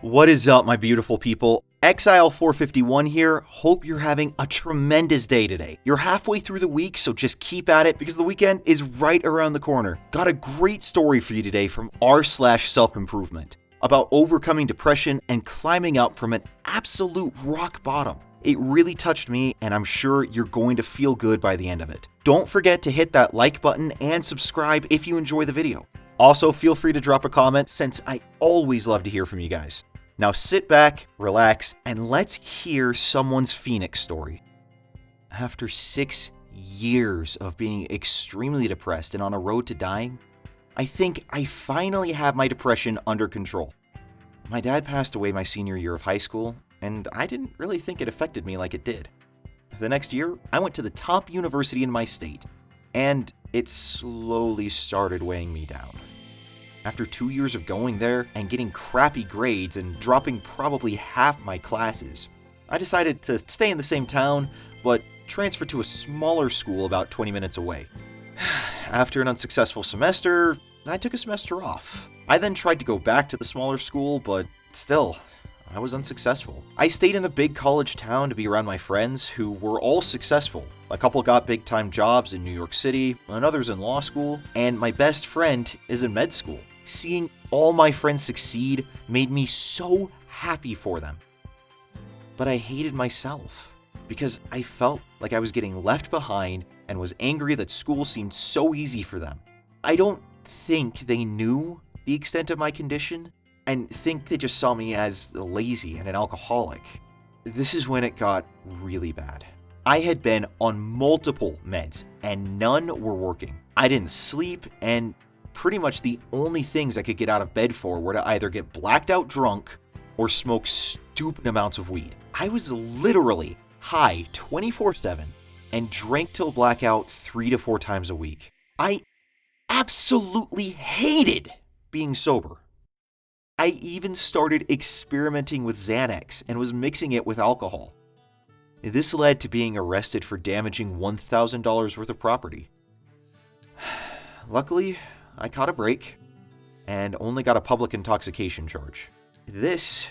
What is up, my beautiful people? Exile451 here. Hope you're having a tremendous day today. You're halfway through the week, so just keep at it because the weekend is right around the corner. Got a great story for you today from r/self-improvement about overcoming depression and climbing up from an absolute rock bottom. It really touched me, and I'm sure you're going to feel good by the end of it. Don't forget to hit that like button and subscribe if you enjoy the video. Also, feel free to drop a comment since I always love to hear from you guys. Now sit back, relax, and let's hear someone's Phoenix story. After 6 years of being extremely depressed and on a road to dying, I think I finally have my depression under control. My dad passed away my senior year of high school, and I didn't really think it affected me like it did. The next year, I went to the top university in my state, and it slowly started weighing me down. After 2 years of going there and getting crappy grades and dropping probably half my classes, I decided to stay in the same town, but transfer to a smaller school about 20 minutes away. After an unsuccessful semester, I took a semester off. I then tried to go back to the smaller school, but still, I was unsuccessful. I stayed in the big college town to be around my friends who were all successful. A couple got big-time jobs in New York City, another's in law school, and my best friend is in med school. Seeing all my friends succeed made me so happy for them. But I hated myself because I felt like I was getting left behind and was angry that school seemed so easy for them. I don't think they knew the extent of my condition and think they just saw me as lazy and an alcoholic. This is when it got really bad. I had been on multiple meds and none were working. I didn't sleep, and pretty much the only things I could get out of bed for were to either get blacked out drunk or smoke stupid amounts of weed. I was literally high 24/7 and drank till blackout 3 to 4 times a week. I absolutely hated being sober. I even started experimenting with Xanax and was mixing it with alcohol. This led to being arrested for damaging $1,000 worth of property. Luckily, I caught a break and only got a public intoxication charge. This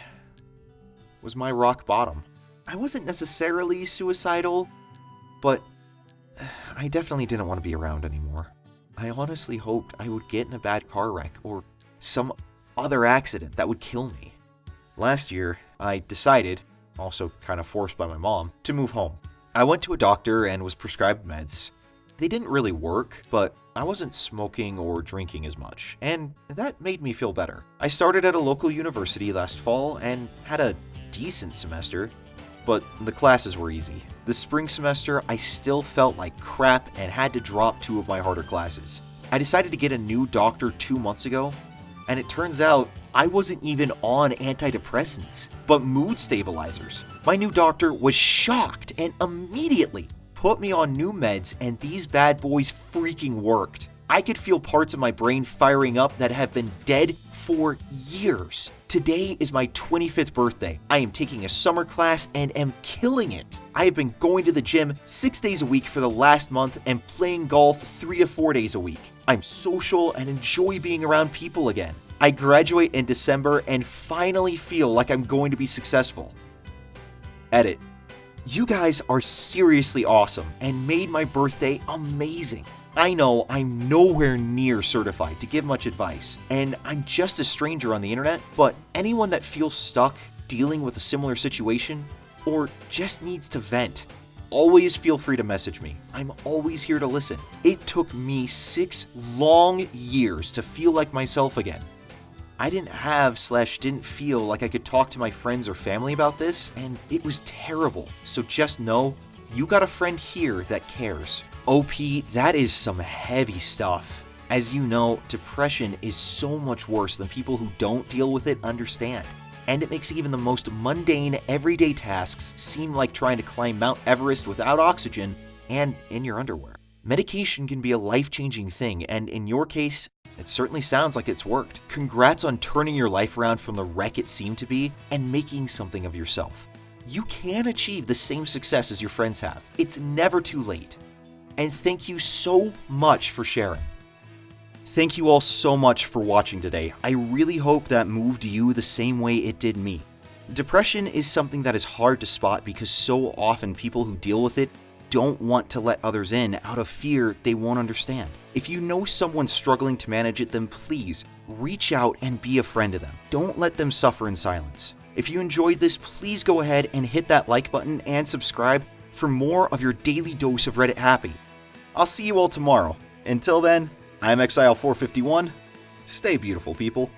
was my rock bottom. I wasn't necessarily suicidal, but I definitely didn't want to be around anymore. I honestly hoped I would get in a bad car wreck or some other accident that would kill me. Last year, I decided, also kind of forced by my mom, to move home. I went to a doctor and was prescribed meds. They didn't really work, but I wasn't smoking or drinking as much, and that made me feel better. I started at a local university last fall and had a decent semester, but the classes were easy. The spring semester, I still felt like crap and had to drop 2 of my harder classes. I decided to get a new doctor 2 months ago, and it turns out I wasn't even on antidepressants, but mood stabilizers. My new doctor was shocked and immediately put me on new meds, and these bad boys freaking worked. I could feel parts of my brain firing up that have been dead for years. Today is my 25th birthday. I am taking a summer class and am killing it. I have been going to the gym 6 days a week for the last month and playing golf 3 to 4 days a week. I'm social and enjoy being around people again. I graduate in December and finally feel like I'm going to be successful. Edit. You guys are seriously awesome and made my birthday amazing. I know I'm nowhere near certified to give much advice, and I'm just a stranger on the internet, but anyone that feels stuck dealing with a similar situation or just needs to vent, always feel free to message me. I'm always here to listen. It took me 6 long years to feel like myself again. I didn't feel like I could talk to my friends or family about this, and it was terrible. So just know, you got a friend here that cares. OP, that is some heavy stuff. As you know, depression is so much worse than people who don't deal with it understand. And it makes even the most mundane, everyday tasks seem like trying to climb Mount Everest without oxygen and in your underwear. Medication can be a life-changing thing, and in your case, it certainly sounds like it's worked. Congrats on turning your life around from the wreck it seemed to be and making something of yourself. You can achieve the same success as your friends have. It's never too late. And thank you so much for sharing. Thank you all so much for watching today. I really hope that moved you the same way it did me. Depression is something that is hard to spot because so often people who deal with it don't want to let others in out of fear they won't understand. If you know someone struggling to manage it, then please reach out and be a friend to them. Don't let them suffer in silence. If you enjoyed this, please go ahead and hit that like button and subscribe for more of your daily dose of Reddit Happy. I'll see you all tomorrow. Until then, I'm Exile451. Stay beautiful, people.